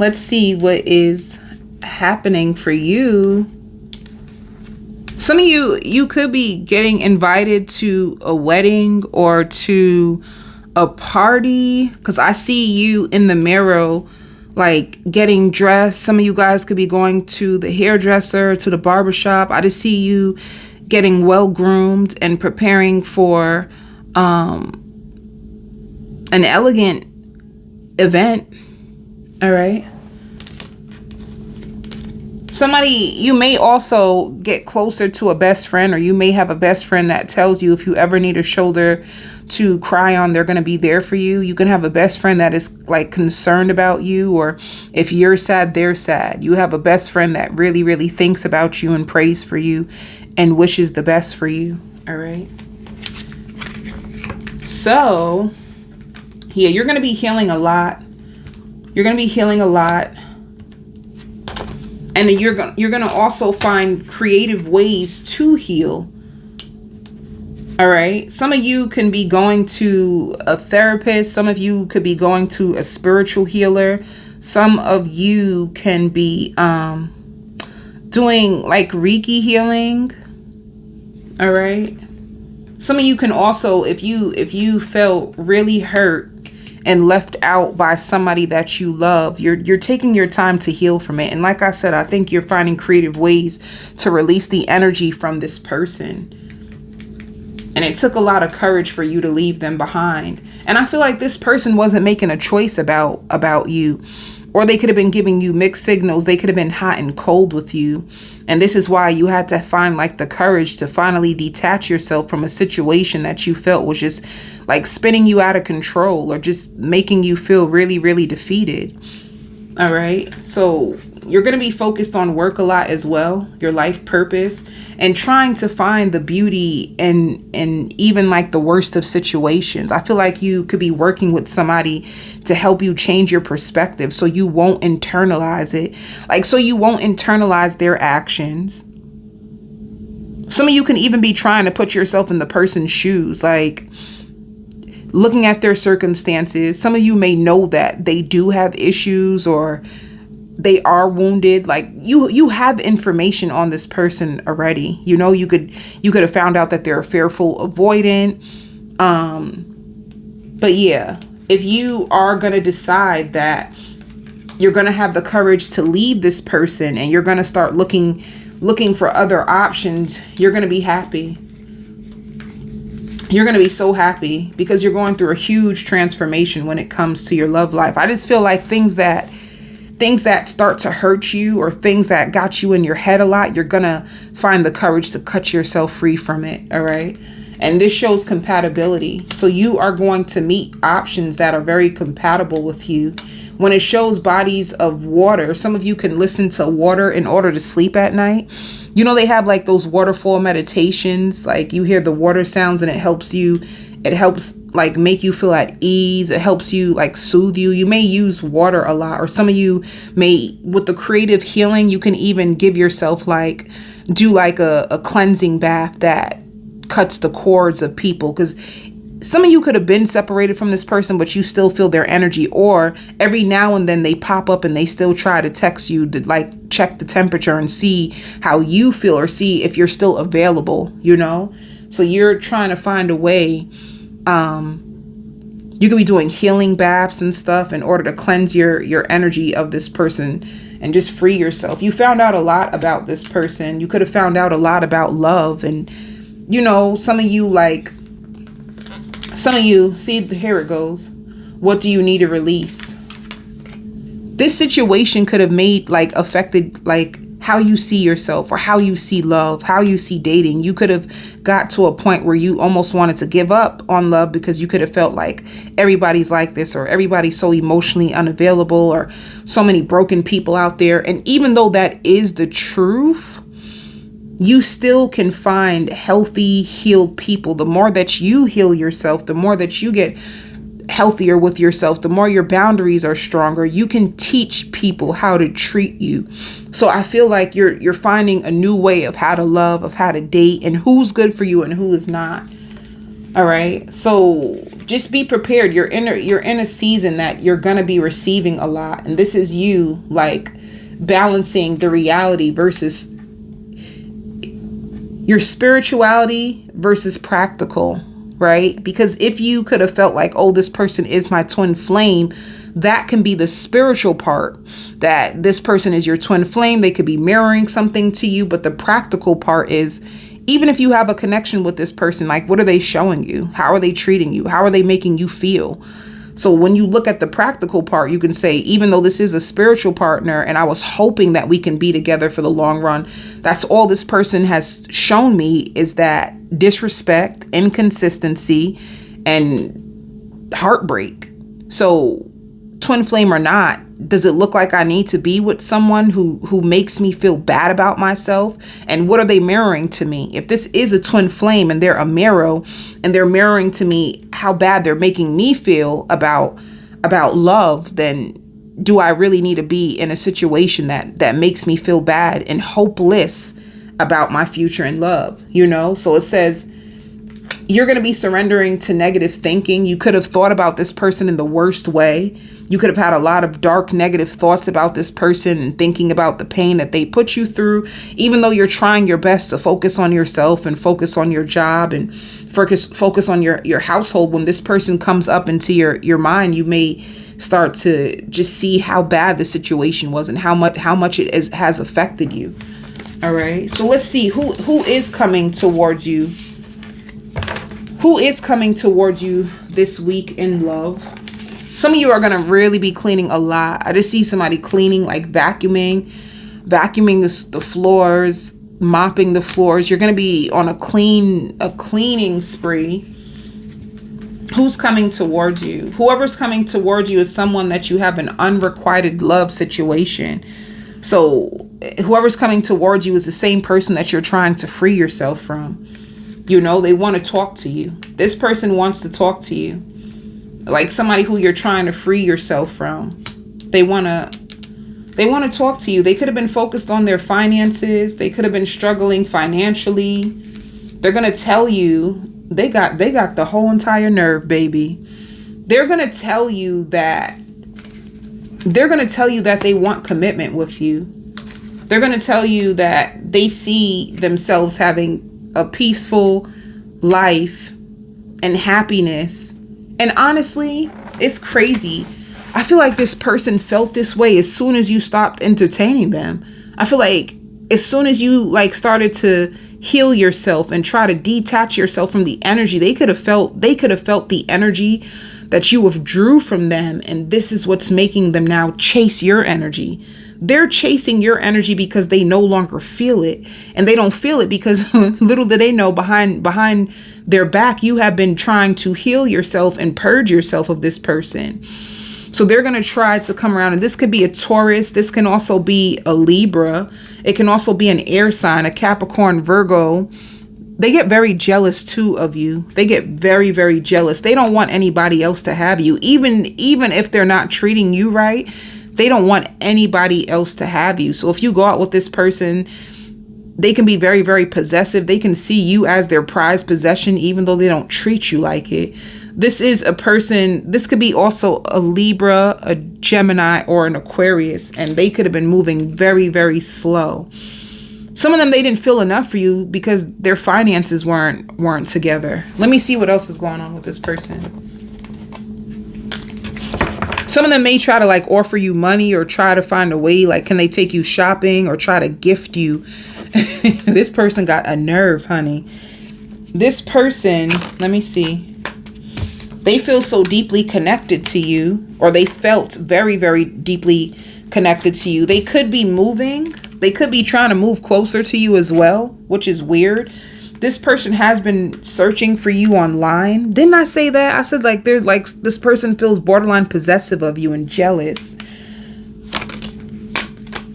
let's see what is happening for you. Some of you could be getting invited to a wedding or to a party, because I see you in the mirror, like getting dressed. Some of you guys could be going to the hairdresser, to the barbershop. I just see you getting well groomed and preparing for an elegant event. All right. You may also get closer to a best friend, or you may have a best friend that tells you if you ever need a shoulder to cry on, they're going to be there for you. You can have a best friend that is like concerned about you, or if you're sad, they're sad. You have a best friend that really, really thinks about you and prays for you and wishes the best for you. All right. So, yeah, you're going to be healing a lot. You're going to be healing a lot. And you're going to also find creative ways to heal. All right. Some of you can be going to a therapist. Some of you could be going to a spiritual healer. Some of you can be doing like Reiki healing. All right. Some of you can also, if you felt really hurt and left out by somebody that you love, you're taking your time to heal from it. And like I said, I think you're finding creative ways to release the energy from this person. And it took a lot of courage for you to leave them behind. And I feel like this person wasn't making a choice about you, or they could have been giving you mixed signals. They could have been hot and cold with you. And this is why you had to find like the courage to finally detach yourself from a situation that you felt was just like spinning you out of control, or just making you feel really, really defeated. All right. So you're going to be focused on work a lot as well, your life purpose, and trying to find the beauty in even like the worst of situations. I feel like you could be working with somebody to help you change your perspective, so you won't internalize it. Like, so you won't internalize their actions. Some of you can even be trying to put yourself in the person's shoes, like looking at their circumstances. Some of you may know that they do have issues, or they are wounded. Like you have information on this person already. You know, you could have found out that they're fearful, avoidant. But yeah, if you are going to decide that you're going to have the courage to leave this person and you're going to start looking for other options, you're going to be happy. You're going to be so happy because you're going through a huge transformation when it comes to your love life. I just feel like things that start to hurt you, or things that got you in your head a lot, you're going to find the courage to cut yourself free from it. All right. And this shows compatibility. So you are going to meet options that are very compatible with you. When it shows bodies of water, some of you can listen to water in order to sleep at night. You know, they have like those waterfall meditations, like you hear the water sounds and it helps like make you feel at ease. It helps you like soothe you. You may use water a lot, or some of you may, with the creative healing, you can even give yourself do a cleansing bath that cuts the cords of people, because some of you could have been separated from this person, but you still feel their energy, or every now and then they pop up and they still try to text you to like check the temperature and see how you feel, or see if you're still available, you know? So you're trying to find a way. You could be doing healing baths and stuff in order to cleanse your energy of this person and just free yourself. You found out a lot about this person. You could have found out a lot about love. And, you know, some of you, see, here it goes. What do you need to release? This situation could have affected how you see yourself, or how you see love, how you see dating. You could have got to a point where you almost wanted to give up on love because you could have felt like everybody's like this, or everybody's so emotionally unavailable, or so many broken people out there. And even though that is the truth, you still can find healthy, healed people. The more that you heal yourself, the more that you get healthier with yourself, the more your boundaries are stronger. You can teach people how to treat you. So I feel like you're finding a new way of how to love, of how to date, and who's good for you and who is not. All right. So just be prepared. You're in a season that you're going to be receiving a lot. And this is you like balancing the reality versus your spirituality versus practical, right? Because if you could have felt like, oh, this person is my twin flame, that can be the spiritual part, that this person is your twin flame. They could be mirroring something to you. But the practical part is, even if you have a connection with this person, like, what are they showing you? How are they treating you? How are they making you feel? So when you look at the practical part, you can say, even though this is a spiritual partner and I was hoping that we can be together for the long run, that's all this person has shown me is that disrespect, inconsistency, and heartbreak. So twin flame or not, does it look like I need to be with someone who makes me feel bad about myself? And what are they mirroring to me? If this is a twin flame and they're a mirror and they're mirroring to me how bad they're making me feel about love, then do I really need to be in a situation that makes me feel bad and hopeless about my future in love? You know, so it says you're going to be surrendering to negative thinking. You could have thought about this person in the worst way. You could have had a lot of dark, negative thoughts about this person and thinking about the pain that they put you through, even though you're trying your best to focus on yourself and focus on your job and focus on your household. When this person comes up into your mind, you may start to just see how bad the situation was and how much it has affected you. All right. So let's see who is coming towards you. Who is coming towards you this week in love? Some of you are going to really be cleaning a lot. I just see somebody cleaning, like vacuuming the floors, mopping the floors. You're going to be on a cleaning spree. Who's coming towards you? Whoever's coming towards you is someone that you have an unrequited love situation. So whoever's coming towards you is the same person that you're trying to free yourself from. You know, they want to talk to you. This person wants to talk to you. Like somebody who you're trying to free yourself from. They want to talk to you. They could have been focused on their finances. They could have been struggling financially. They're going to tell you they got the whole entire nerve, baby. They're going to tell you that they want commitment with you. They're going to tell you that they see themselves having a peaceful life and happiness. And honestly, it's crazy. I feel like this person felt this way as soon as you stopped entertaining them. I feel like as soon as you like started to heal yourself and try to detach yourself from the energy, they could have felt the energy that you withdrew from them. And this is what's making them now chase your energy. They're chasing your energy because they no longer feel it. And they don't feel it because little do they know, behind their back, you have been trying to heal yourself and purge yourself of this person. So they're going to try to come around. And this could be a Taurus. This can also be a Libra. It can also be an air sign, a Capricorn, Virgo. They get very jealous too of you. They get very, very jealous. They don't want anybody else to have you. Even if they're not treating you right, they don't want anybody else to have you. So if you go out with this person, they can be very, very possessive. They can see you as their prized possession, even though they don't treat you like it. This is a person, this could be also a Libra, a Gemini, or an Aquarius, and they could have been moving very, very slow. Some of them, they didn't feel enough for you because their finances weren't together. Let me see what else is going on with this person. Some of them may try to like offer you money or try to find a way, like, can they take you shopping or try to gift you? This person got a nerve, honey. This person, let me see. They feel so deeply connected to you, or they felt very, very deeply connected to you. They could be moving. They could be trying to move closer to you as well, which is weird. This person has been searching for you online. Didn't I say that? I said like they're like, this person feels borderline possessive of you and jealous.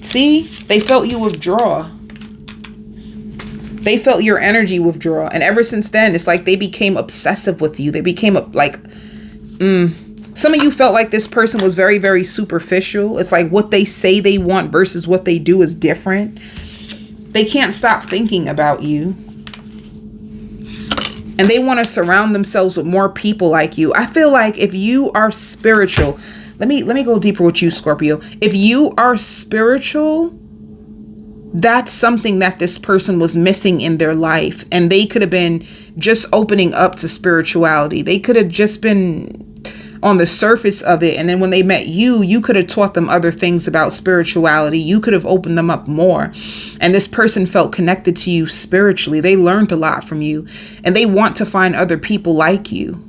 See, they felt you withdraw. They felt your energy withdraw. And ever since then, it's like they became obsessive with you. They became some of you felt like this person was very, very superficial. It's like what they say they want versus what they do is different. They can't stop thinking about you. And they want to surround themselves with more people like you. I feel like if you are spiritual, let me go deeper with you, Scorpio. If you are spiritual, that's something that this person was missing in their life. And they could have been just opening up to spirituality. They could have just been on the surface of it. And then when they met you, you could have taught them other things about spirituality. You could have opened them up more. And this person felt connected to you spiritually. They learned a lot from you, and they want to find other people like you.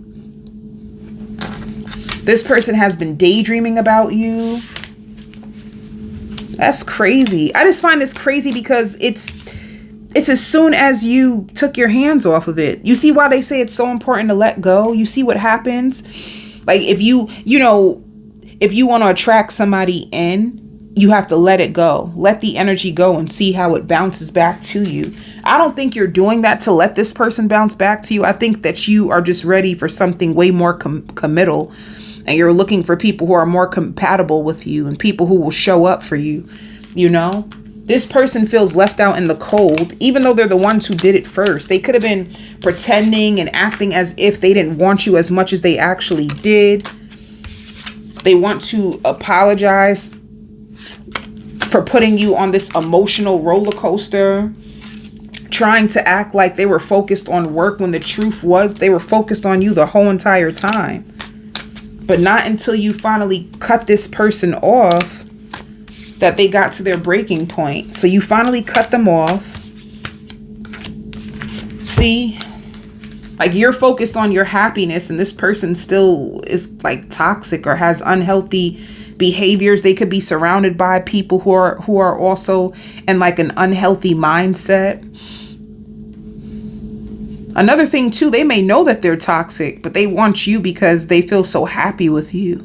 This person has been daydreaming about you. That's crazy. I just find this crazy because it's as soon as you took your hands off of it. You see why they say it's so important to let go? You see what happens? Like if you want to attract somebody in, you have to let it go. Let the energy go and see how it bounces back to you. I don't think you're doing that to let this person bounce back to you. I think that you are just ready for something way more committal. And you're looking for people who are more compatible with you and people who will show up for you. You know, this person feels left out in the cold, even though they're the ones who did it first. They could have been pretending and acting as if they didn't want you as much as they actually did. They want to apologize for putting you on this emotional roller coaster, trying to act like they were focused on work when the truth was they were focused on you the whole entire time. But not until you finally cut this person off that they got to their breaking point. So you finally cut them off. See? Like you're focused on your happiness and this person still is like toxic or has unhealthy behaviors. They could be surrounded by people who are also in like an unhealthy mindset. Another thing too, they may know that they're toxic, but they want you because they feel so happy with you.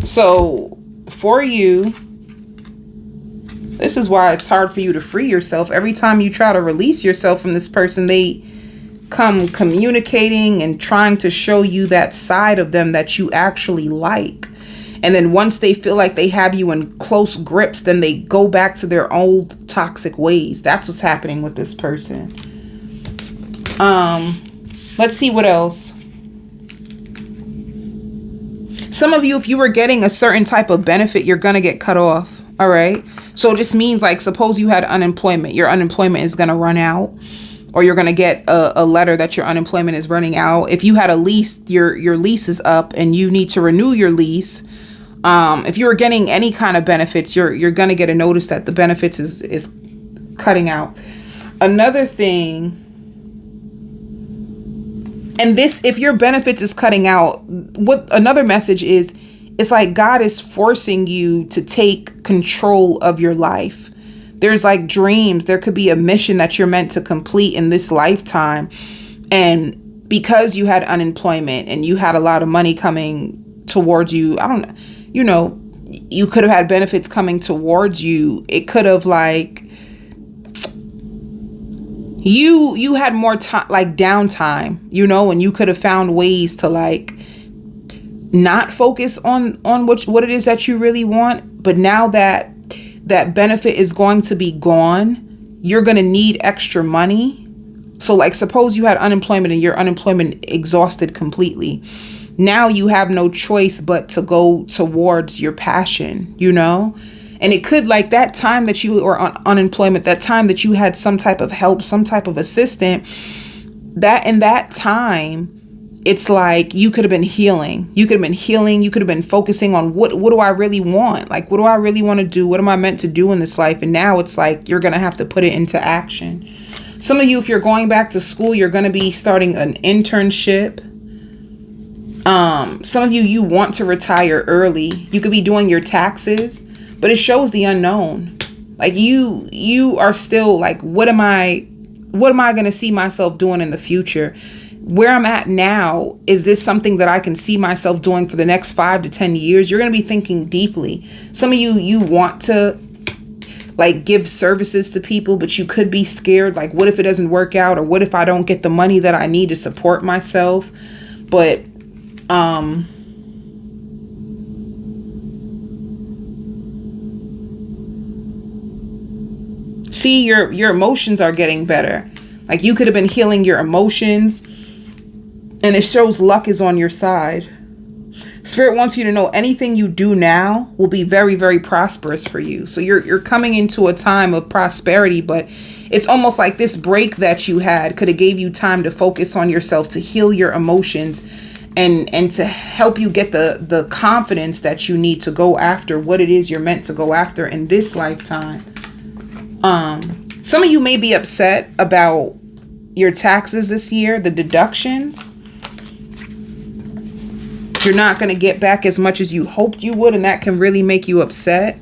So for you, this is why it's hard for you to free yourself. Every time you try to release yourself from this person, they come communicating and trying to show you that side of them that you actually like. And then once they feel like they have you in close grips, then they go back to their old toxic ways. That's what's happening with this person. Let's see what else. Some of you, if you were getting a certain type of benefit, you're going to get cut off. All right. So this means like, suppose you had unemployment, your unemployment is going to run out, or you're going to get a letter that your unemployment is running out. If you had a lease, your lease is up and you need to renew your lease. If you were getting any kind of benefits, you're going to get a notice that the benefits is cutting out. Another thing, and this, if your benefits is cutting out, what another message is, it's like God is forcing you to take control of your life. There's like dreams. There could be a mission that you're meant to complete in this lifetime. And because you had unemployment and you had a lot of money coming towards you, I don't know, you know, you could have had benefits coming towards you. It could have like, you had more time, like downtime, you know, and you could have found ways to like not focus on what it is that you really want. But now that that benefit is going to be gone, you're going to need extra money. So like, suppose you had unemployment and your unemployment exhausted completely. Now you have no choice but to go towards your passion, you know? And it could, like that time that you were on unemployment, that time that you had some type of help, some type of assistant, that in that time, it's like you could have been healing. You could have been healing. You could have been focusing on what do I really want? Like, what do I really want to do? What am I meant to do in this life? And now it's like you're going to have to put it into action. Some of you, if you're going back to school, you're going to be starting an internship. Some of you want to retire early. You could be doing your taxes, but it shows the unknown. Like you are still like, what am I going to see myself doing in the future? Where I'm at now, is this something that I can see myself doing for the next 5 to 10 years? You're going to be thinking deeply. Some of you want to like give services to people, but you could be scared. Like, what if it doesn't work out? Or what if I don't get the money that I need to support myself? But, See, your emotions are getting better. Like, you could have been healing your emotions, and it shows luck is on your side. Spirit wants you to know anything you do now will be very, very prosperous for you. So you're coming into a time of prosperity, but it's almost like this break that you had could have gave you time to focus on yourself, to heal your emotions, and to help you get the confidence that you need to go after what it is you're meant to go after in this lifetime. Some of you may be upset about your taxes this year, the deductions. You're not going to get back as much as you hoped you would, and that can really make you upset.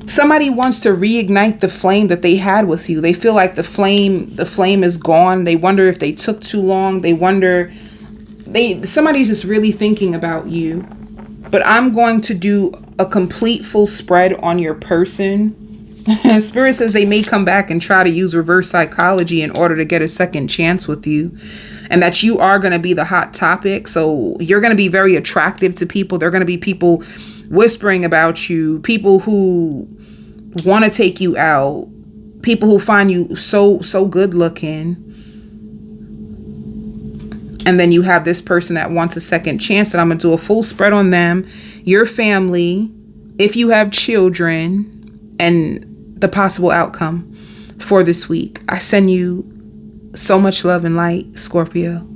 Somebody wants to reignite the flame that they had with you. They feel like the flame is gone. They wonder if they took too long. They wonder, somebody's just really thinking about you. But I'm going to do a complete full spread on your person. Spirit says they may come back and try to use reverse psychology in order to get a second chance with you. And that you are going to be the hot topic. So you're going to be very attractive to people. There are going to be people whispering about you. People who want to take you out. People who find you so good looking. And then you have this person that wants a second chance, that I'm going to do a full spread on them, your family, if you have children, and the possible outcome for this week. I send you so much love and light, Scorpio.